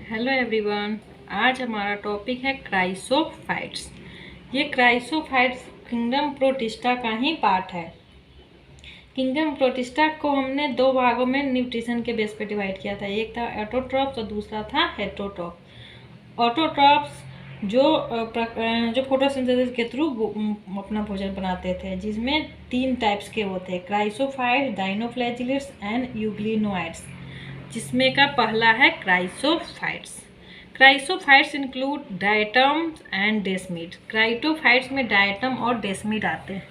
Hello everyone. आज हमारा topic है क्राइसोफाइट्स। ये क्राइसोफाइट्स किंगडम प्रोटिस्टा का ही पार्ट है। किंगडम प्रोटिस्टा को हमने दो भागों में न्यूट्रिशन के बेस पे डिवाइड किया था। एक था ऑटोट्रॉप्स और दूसरा था हेटेरोट्रॉप्स। ऑटोट्रॉप्स जो फोटोसिंथेसिस के थ्रू अपना भोजन बनाते थे, जिसमें तीन टाइप्स के होते हैं, क्राइसोफाइट्स, डाइनोफ्लैजिलिट्स एंड यूग्लिनोइड्स, जिसमें का पहला है chrysophytes. Chrysophytes include diatom and desmid. Chrysophytes में डायटम और डेस्मिड आते हैं।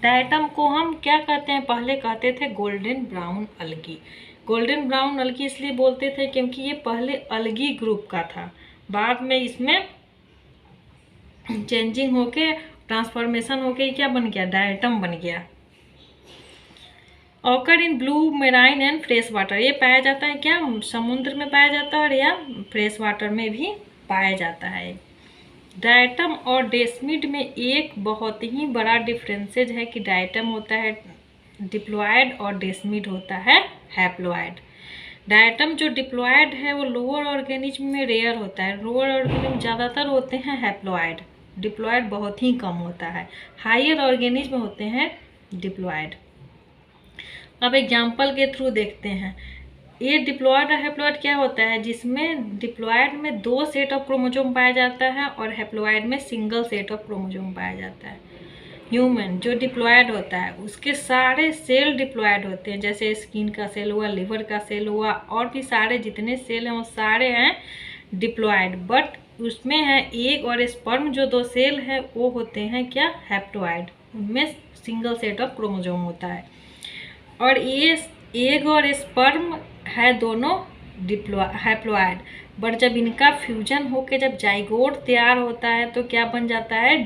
डायटम को हम क्या कहते हैं, पहले कहते थे गोल्डन ब्राउन अलगी। गोल्डन ब्राउन अलगी इसलिए बोलते थे क्योंकि ये पहले अलगी ग्रुप का था, बाद में इसमें चेंजिंग होके ट्रांसफॉर्मेशन होके क्या बन गया, डायटम बन गया। Occur in blue marine and fresh water, ये पाया जाता है क्या, समुद्र में पाया जाता है और या फ्रेश वाटर में भी पाया जाता है। डायटम और डेस्मिड में एक बहुत ही बड़ा डिफरेंसेज है कि डायटम होता है डिप्लॉयड और डेस्मिड होता है हैप्लॉयड। डायटम जो डिप्लॉयड है वो लोअर ऑर्गेनिज्म में रेयर होता है। लोअर ऑर्गेनिज्म ज़्यादातर होते हैं हैप्लॉयड, डिप्लॉयड बहुत ही कम होता है। हायर ऑर्गेनिज्म होते हैं डिप्लॉयड। अब एग्जाम्पल के थ्रू देखते हैं। ये डिप्लॉयड और हैप्लॉयड क्या होता है, जिसमें डिप्लॉयड में दो सेट ऑफ क्रोमोसोम पाया जाता है और हैप्लॉयड में सिंगल सेट ऑफ क्रोमोसोम पाया जाता है। ह्यूमन जो डिप्लॉयड होता है उसके सारे सेल डिप्लॉयड होते हैं, जैसे स्किन का सेल हुआ, लिवर का सेल हुआ, और भी सारे जितने सेल हैं वो सारे हैं डिप्लॉयड। बट उसमें है एग और स्पर्म, जो दो सेल है वो होते हैं क्या, हैप्लॉयड। उनमें सिंगल सेट ऑफ क्रोमोसोम होता है। और ये एग और स्पर्म है दोनों हैप्लॉयड, बट जब इनका फ्यूजन होकर जब जाइगोट तैयार होता है तो क्या बन जाता है,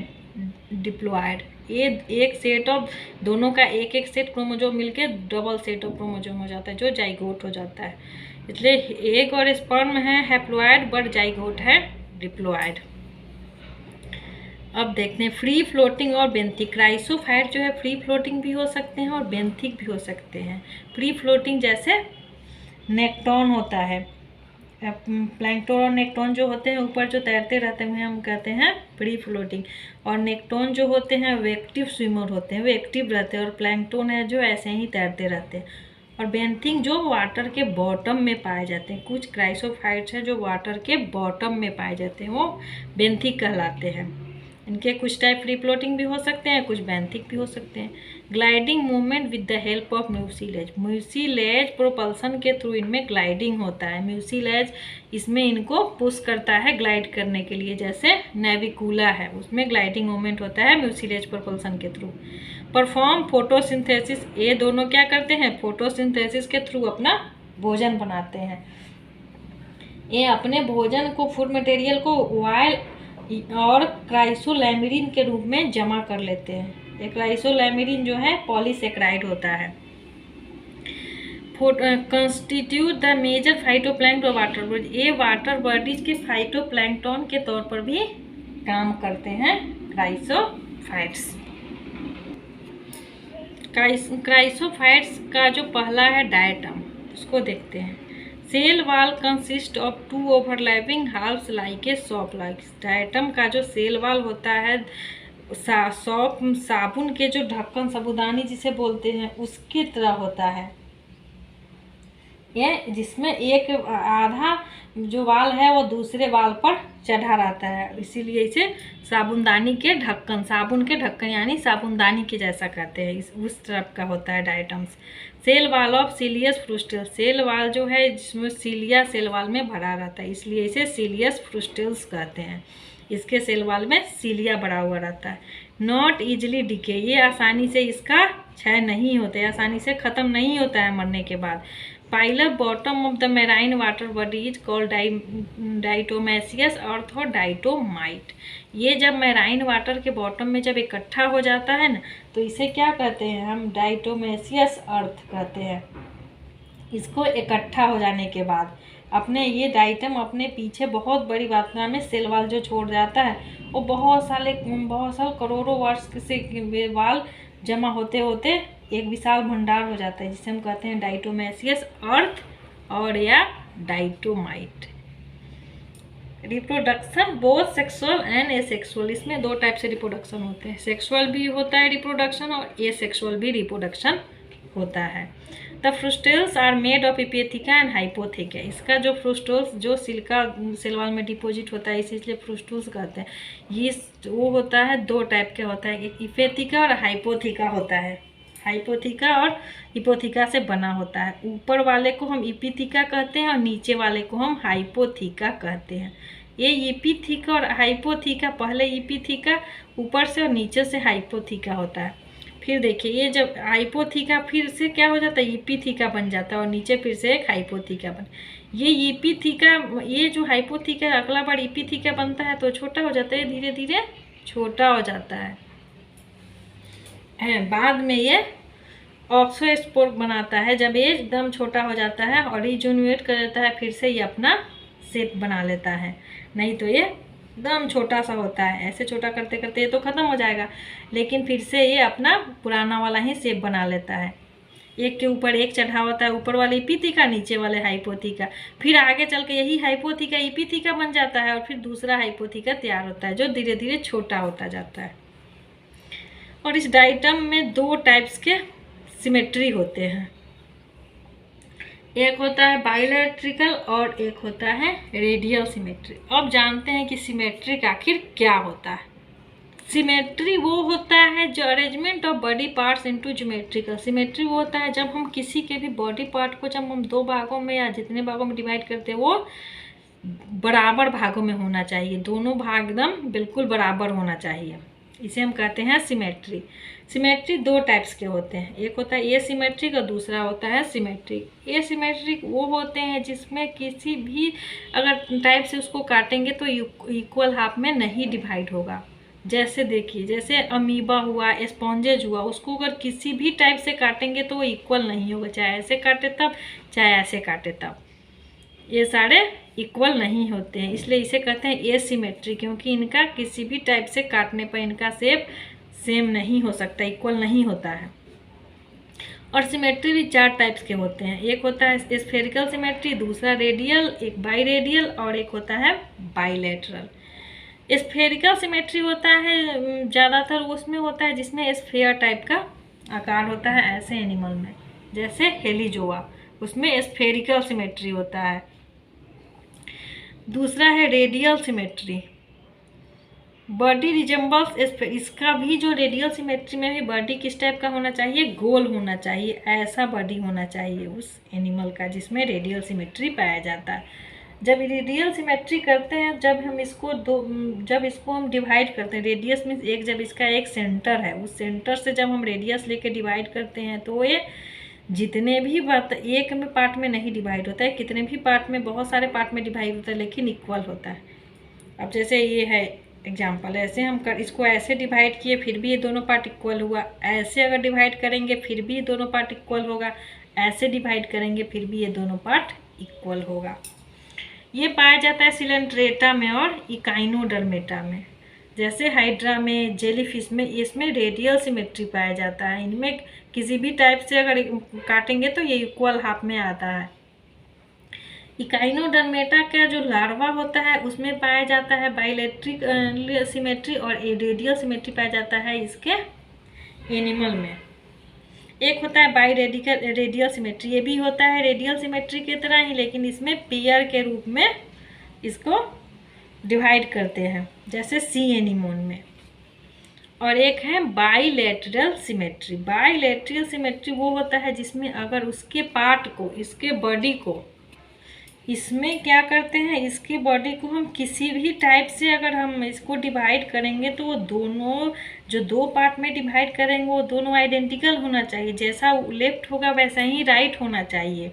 डिप्लॉयड। ये एक सेट ऑफ दोनों का एक एक सेट क्रोमोसोम मिलके डबल सेट ऑफ क्रोमोसोम हो जाता है, जो जाइगोट हो जाता है। इसलिए एग और स्पर्म है हैप्लॉयड, बट जाइगोट है डिप्लॉयड। अब देखते हैं फ्री फ्लोटिंग और बेंथिक। क्राइसोफाइट जो है फ्री फ्लोटिंग भी हो सकते हैं और बेंथिक भी हो सकते हैं। फ्री फ्लोटिंग जैसे नेक्टॉन होता है, प्लैंकटन और नेक्टॉन जो होते हैं ऊपर जो तैरते रहते हैं हम कहते हैं फ्री फ्लोटिंग। और नेक्टॉन जो होते हैं वो एक्टिव स्विमर होते हैं, वो एक्टिव रहते हैं, और प्लैंकटन है जो ऐसे ही तैरते रहते हैं। और बेंथिक जो वाटर के बॉटम में पाए जाते हैं। कुछ क्राइसोफाइट्स हैं जो वाटर के बॉटम में पाए जाते हैं, वो बेंथिक कहलाते हैं। इनके कुछ टाइप फ्री फ्लोटिंग भी हो सकते हैं, कुछ बेंथिक भी हो सकते हैं। Gliding movement with the help of mucilage. Mucilage propulsion के थ्रू इनमें ग्लाइडिंग होता है। म्यूसिलेज इसमें इनको पुश करता है ग्लाइड करने के लिए, जैसे नेविकुला है उसमें ग्लाइडिंग मूवमेंट होता है म्यूसिलेज प्रोपल्सन के थ्रू। परफॉर्म फोटोसिंथेसिस, ये दोनों क्या करते हैं, फोटोसिंथेसिस के थ्रू अपना भोजन बनाते हैं। ये अपने भोजन को, फूड मटेरियल को ऑयल और क्राइसोलैमिडिन के रूप में जमा कर लेते हैं। ये क्राइसोलैमिडिन जो है पॉलीसेक्राइड होता है। Constitute the major phytoplankton water bodies, ये वाटर बॉडीज के फाइटोप्लैंक्टन के तौर पर भी काम करते हैं क्राइसोफाइट्स। क्राइसोफाइट्स का जो पहला है डायटम, उसको देखते हैं। Cell wall consist of two overlapping halves like a soap like. Diatom का जो सेल वाल होता है सॉप, साबुन के जो ढक्कन, साबुदानी जिसे बोलते हैं, उसकी तरह होता है ये, जिसमें एक आधा जो वाल है वो दूसरे वाल पर चढ़ा रहता है, इसीलिए इसे साबुनदानी के ढक्कन, साबुन के ढक्कन यानी साबुनदानी के जैसा कहते हैं, उस तरफ का होता है diatoms. Cell wall of siliceous frustules, cell wall जो है जिसमें सीलिया सेल वाल में भरा रहता है, इसलिए इसे सीलियस फ्रूस्टेल्स कहते हैं। इसके सेल वाल में सीलिया भरा हुआ रहता है। नॉट ईजिली डिके, ये आसानी से इसका क्षय नहीं होता है, आसानी से ख़त्म नहीं होता है मरने के बाद। Pile bottom of the marine water body is called diatomaceous earth और डाइटोमाइट। ये जब मेराइन वाटर के बॉटम में जब इकट्ठा हो जाता है ना, तो इसे क्या कहते हैं हम, डाइटोमेसियस अर्थ कहते हैं। इसको इकट्ठा हो जाने के बाद अपने ये डाइटम अपने पीछे बहुत बड़ी मात्रा में सेल वाल जो छोड़ जाता है, वो बहुत साल करोड़ों वर्ष से वाल जमा होते होते एक विशाल भंडार हो जाता है, जिसे हम कहते हैं डाइटोमेसियस अर्थ और या diatomite. Reproduction both sexual and asexual, इसमें दो टाइप से रिप्रोडक्शन होते हैं, सेक्सुअल भी होता है रिप्रोडक्शन और एसेक्सुअल भी रिप्रोडक्शन होता है। The frustules are made of epitheca and hypotheca, इसका जो फ्रूस्टोल्स जो सिल्का सेल वॉल में डिपोजिट होता है इसलिए फ्रूस्टोल्स कहते हैं। ये वो होता है दो टाइप के होता है, एक इपेथिका और हाइपोथिका होता है, हाइपोथिका और हिपोथिका से बना होता है। ऊपर वाले को हम इपिथिका कहते हैं और नीचे वाले को हम हाइपोथिका कहते हैं। ये इपिथिका और हाइपोथिका, पहले इपिथिका ऊपर से और नीचे से हाइपोथिका होता है। फिर देखिए ये जब हाइपोथिका फिर से क्या हो जाता है, इपिथिका बन जाता है और नीचे फिर से एक हाइपोथिका बन, ये इपिथिका, ये जो हाइपोथिका अगला बार इपिथिका बनता है तो छोटा हो जाता है, धीरे धीरे छोटा हो जाता है। बाद में ये ऑक्सोस्पोर बनाता है, जब ये एकदम छोटा हो जाता है और रिजोन्यूएट कर देता है, फिर से ये अपना शेप बना लेता है। नहीं तो ये एकदम छोटा सा होता है, ऐसे छोटा करते करते ये तो ख़त्म हो जाएगा, लेकिन फिर से ये अपना पुराना वाला ही शेप बना लेता है। एक के ऊपर एक चढ़ा होता है, ऊपर वाले इपिथिका नीचे वाले हाइपोथिका, फिर आगे चल के यही हाइपोथिका इपिथिका बन जाता है और फिर दूसरा हाइपोथिका तैयार होता है जो धीरे धीरे छोटा होता जाता है। और इस डाइटम में दो टाइप्स के सिमेट्री होते हैं, एक होता है बाइलेट्रिकल और एक होता है रेडियल सिमेट्री। अब जानते हैं कि सिमेट्रिक आखिर क्या होता है। सिमेट्री वो होता है जो arrangement of body parts into geometrical, symmetry वो होता है जब हम किसी के भी बॉडी पार्ट को जब हम दो भागों में या जितने भागों में डिवाइड करते हैं वो बराबर भागों में होना चाहिए, दोनों भाग एकदम बिल्कुल बराबर होना चाहिए, इसे हम कहते हैं सिमेट्री। सिमेट्री दो टाइप्स के होते हैं, एक होता है एसिमेट्रिक और दूसरा होता है सिमेट्रिक। एसिमेट्रिक वो होते हैं जिसमें किसी भी अगर टाइप से उसको काटेंगे तो इक्वल हाफ में नहीं डिवाइड होगा। जैसे देखिए, जैसे अमीबा हुआ, स्पॉन्जेज हुआ, उसको अगर किसी भी टाइप से काटेंगे तो वो इक्वल नहीं होगा, चाहे ऐसे काटे तब चाहे ऐसे काटे तब, ये सारे इक्वल नहीं होते हैं, इसलिए इसे कहते हैं एसिमेट्री, क्योंकि इनका किसी भी टाइप से काटने पर इनका शेप सेम नहीं हो सकता, इक्वल नहीं होता है। और सिमेट्री भी चार टाइप्स के होते हैं, एक होता है स्फेरिकल सिमेट्री, दूसरा रेडियल, एक बाई रेडियल और एक होता है बाइलेटरल। स्फेरिकल सिमेट्री होता है ज़्यादातर उसमें होता है जिसमें स्फेयर टाइप का आकार होता है, ऐसे एनिमल में जैसे हेलीजोआ, उसमें स्फेरिकल सिमेट्री होता है। दूसरा है रेडियल सिमेट्री, बॉडी रिजेंबल्स, इसका भी जो रेडियल सिमेट्री में भी बॉडी किस टाइप का होना चाहिए, गोल होना चाहिए, ऐसा बॉडी होना चाहिए उस एनिमल का जिसमें रेडियल सिमेट्री पाया जाता है। जब रेडियल सिमेट्री करते हैं, जब इसको हम डिवाइड करते हैं, रेडियस मीन्स एक, जब इसका एक सेंटर है, उस सेंटर से जब हम रेडियस लेके डिवाइड करते हैं तो ये जितने भी एक में पार्ट में नहीं डिवाइड होता है, कितने भी पार्ट में, बहुत सारे पार्ट में डिवाइड होता है लेकिन इक्वल होता है। अब जैसे ये है एग्जाम्पल, ऐसे हम इसको ऐसे डिवाइड किए फिर भी ये दोनों पार्ट इक्वल हुआ, ऐसे अगर डिवाइड करेंगे फिर भी दोनों पार्ट इक्वल होगा, ऐसे डिवाइड करेंगे फिर भी ये दोनों पार्ट इक्वल होगा। ये पाया जाता है सिलेंट्रेटा में और इकाइनोडर्मेटा में, जैसे हाइड्रा में, जेलीफिश में, इसमें रेडियल सिमेट्री पाया जाता है। इनमें किसी भी टाइप से अगर काटेंगे तो ये इक्वल हाफ में आता है। इकाइनोडर्मेटा का जो लार्वा होता है उसमें पाया जाता है बाइलेट्रिक सिमेट्री और रेडियल सिमेट्री पाया जाता है इसके एनिमल में। एक होता है बाई रेडियल सिमेट्री, ये भी होता है रेडियल सिमेट्री की तरह ही, लेकिन इसमें पेयर के रूप में इसको डिवाइड करते हैं जैसे सी एनिमोन में। और एक है बाइलेटरल सिमेट्री। बाइलेटरल सिमेट्री वो होता है जिसमें अगर उसके पार्ट को, इसके बॉडी को, इसमें क्या करते हैं, इसके बॉडी को हम किसी भी टाइप से अगर हम इसको डिवाइड करेंगे तो वो दोनों जो दो पार्ट में डिवाइड करेंगे वो दोनों आइडेंटिकल होना चाहिए, जैसा लेफ्ट होगा वैसा ही राइट होना चाहिए,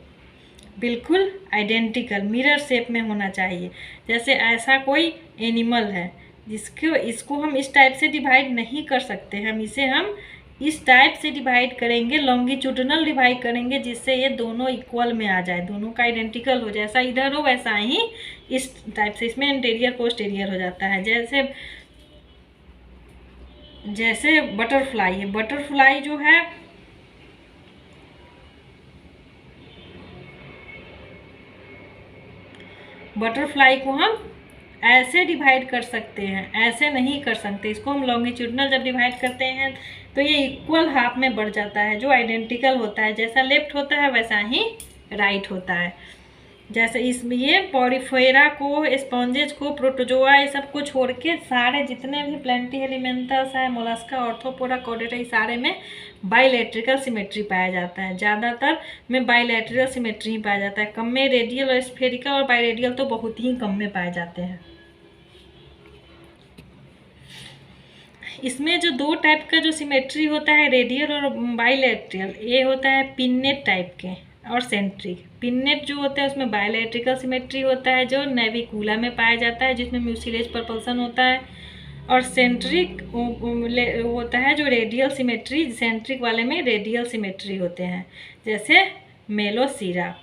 बिल्कुल आइडेंटिकल मिरर शेप में होना चाहिए। जैसे ऐसा कोई एनिमल है इसको हम इस टाइप से डिवाइड नहीं कर सकते, हम इस टाइप से डिवाइड करेंगे, लॉन्गिट्यूडनल डिवाइड करेंगे, जिससे ये दोनों इक्वल में आ जाए, दोनों का आइडेंटिकल हो, जैसा इधर हो वैसा ही इस टाइप से, इसमें एंटीरियर पोस्टीरियर हो जाता है। जैसे बटरफ्लाई है, बटरफ्लाई जो है बटरफ्लाई को हम ऐसे डिवाइड कर सकते हैं, ऐसे नहीं कर सकते। इसको हम लॉन्गिट्यूडनल जब डिवाइड करते हैं तो ये इक्वल हाफ में बढ़ जाता है, जो आइडेंटिकल होता है, जैसा लेफ्ट होता है वैसा ही राइट होता है। जैसे इसमें ये पॉरीफेरा को, स्पॉन्जेज को, प्रोटोजोआ, ये सब को छोड़ के सारे जितने भी प्लेंटी एलिमेंटस है, मोलस्का, ऑर्थोपोडा, कॉर्डेटा, ये सारे में बाइलेट्रिकल सिमेट्री पाया जाता है। ज़्यादातर में बाइलेट्रिकल सिमेट्री ही पाया जाता है, कम में रेडियल और स्फेरिकल, और बाइरेडियल तो बहुत ही कम में पाए जाते हैं। इसमें जो दो टाइप का जो सिमेट्री होता है, रेडियल और बाइलेट्रियल, ये होता है पिन्नेट टाइप के और सेंट्रिक। पिन्नेट जो होता है उसमें बायलैट्रिकल सिमेट्री होता है, जो नेविकुला में पाया जाता है, जिसमें म्यूसिलेज प्रपल्सन होता है। और सेंट्रिक होता है जो रेडियल सिमेट्री, सेंट्रिक वाले में रेडियल सिमेट्री होते हैं, जैसे मेलोसीरा।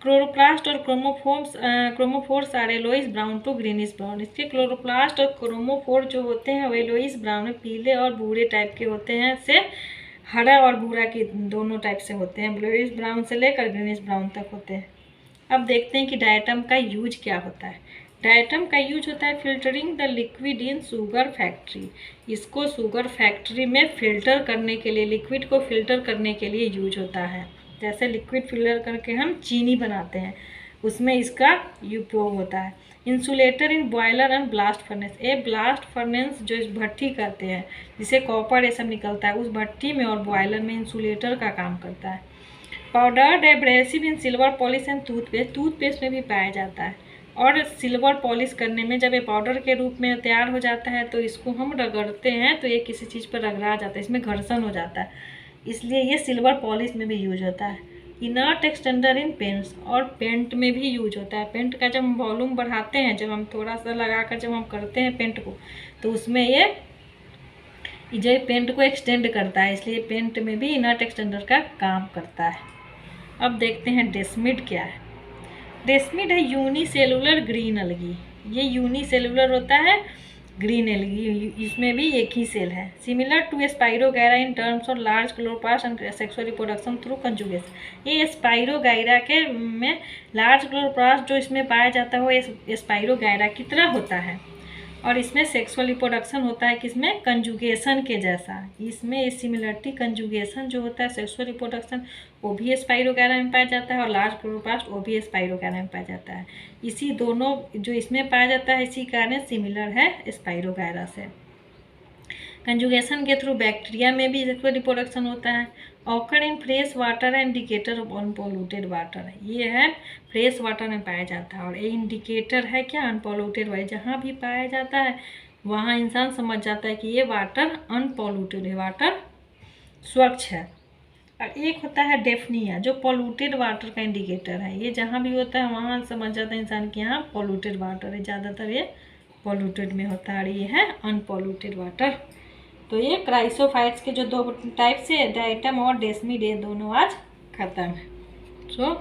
क्लोरोप्लास्ट और chromophores are yellowish brown to greenish brown. इसके क्लोरोप्लास्ट और क्रोमोफोर जो होते हैं वो येलोइश ब्राउन में, पीले और भूरे टाइप के होते हैं, से हरा और भूरा के दोनों टाइप से होते हैं, ब्लूइश ब्राउन से लेकर ग्रीनिश ब्राउन तक होते हैं। अब देखते हैं कि डायटम का यूज क्या होता है। डायटम का यूज होता है filtering the liquid in sugar factory. इसको शुगर फैक्ट्री में फिल्टर करने के लिए, लिक्विड को फिल्टर करने के लिए यूज होता है। जैसे लिक्विड फिल्टर करके हम चीनी बनाते हैं, उसमें इसका उपयोग होता है। Insulator in boiler and blast furnace. ये ब्लास्ट फर्नेस जो इस भट्टी करते हैं, जिसे कॉपर ये सब निकलता है, उस भट्टी में और बॉयलर में इंसुलेटर का काम करता है। Powdered abrasive in silver polish and toothpaste. Toothpaste में भी पाया जाता है। और सिल्वर पॉलिश करने में जब ये पाउडर के रूप में तैयार हो जाता है तो इसको हम रगड़ते हैं तो ये किसी चीज़ पर रगड़ा जाता है, इसमें घर्षण हो जाता है, इसलिए ये सिल्वर पॉलिश में भी यूज होता है। इनर्ट एक्सटेंडर इन पेंट्स। और पेंट में भी यूज होता है। पेंट का जब हम वॉल्यूम बढ़ाते हैं, जब हम थोड़ा सा लगाकर जब हम करते हैं पेंट को, तो उसमें ये जो पेंट को एक्सटेंड करता है, इसलिए पेंट में भी इनर्ट एक्सटेंडर का काम करता है। अब देखते हैं डेस्मिड क्या है। डेस्मिड है यूनिसेलुलर ग्रीन एल्गी। ये यूनिसेलुलर होता है ग्रीन एल्गी, इसमें भी एक ही सेल है। Similar to Spirogyra in terms of large chloroplast and sexual reproduction through conjugation. ये स्पाइरोगायरा के में लार्ज क्लोरोप्लास्ट जो इसमें पाया जाता है वो स्पाइरोगायरा की तरह होता है, और इसमें सेक्सुअल रिप्रोडक्शन होता है किसमें, कंजुगेशन के जैसा। इसमें सिमिलरिटी कंजुगेशन जो होता है, सेक्सुअल रिप्रोडक्शन, वो भी स्पाइरोगायरा में पाया जाता है, और लार्ज क्लोरोप्लास्ट वो भी स्पाइरोगायरा में पाया जाता है। इसी दोनों जो इसमें पाया जाता है इसी कारण सिमिलर है स्पाइरोगायरा से। कंजुगेशन के थ्रू बैक्टीरिया में भी सेक्सुअल रिप्रोडक्शन होता है। Occur in fresh water indicator of unpolluted water. ये है फ्रेश वाटर में पाया जाता है, और ये इंडिकेटर है क्या, अनपोल्यूटेड वाटर। जहाँ भी पाया जाता है वहाँ इंसान समझ जाता है कि ये वाटर अनपोल्यूटेड है, वाटर स्वच्छ है। और एक होता है डेफनिया, जो पोल्यूटेड वाटर का इंडिकेटर है। ये जहाँ भी होता है वहाँ समझ जाता है इंसान कि यहाँ पोल्यूटेड वाटर है, ज़्यादातर ये पोल्यूटेड में होता है, और ये है अनपोल्यूटेड वाटर। तो ये क्राइसोफाइट्स के जो दो टाइप से, डायटम और डेस्मिड, ये दोनों आज खत्म है। सो